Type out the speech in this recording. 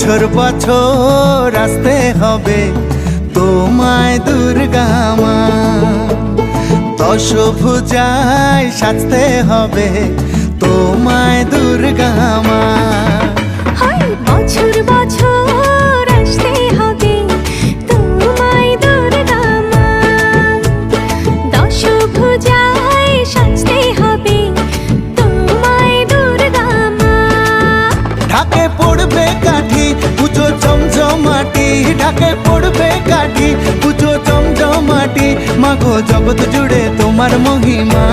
বছর বছর আসতে হবে তোমায় দুর্গা মা, দশভুজায় সাজতে হবে তোমায় দুর্গা মা। বছর বছর আসতে হবে তোমায় দুর্গা মা, দশভুজায় সাজতে হবে তোমায় দুর্গা মা। ঢাকে পড়বে কাঠি পুজো জমজমাটি, ঢাকে পড়বে কাঠি পুজো জমজমাটি, মাগো জগৎ জুড়ে তোমার মহিমা।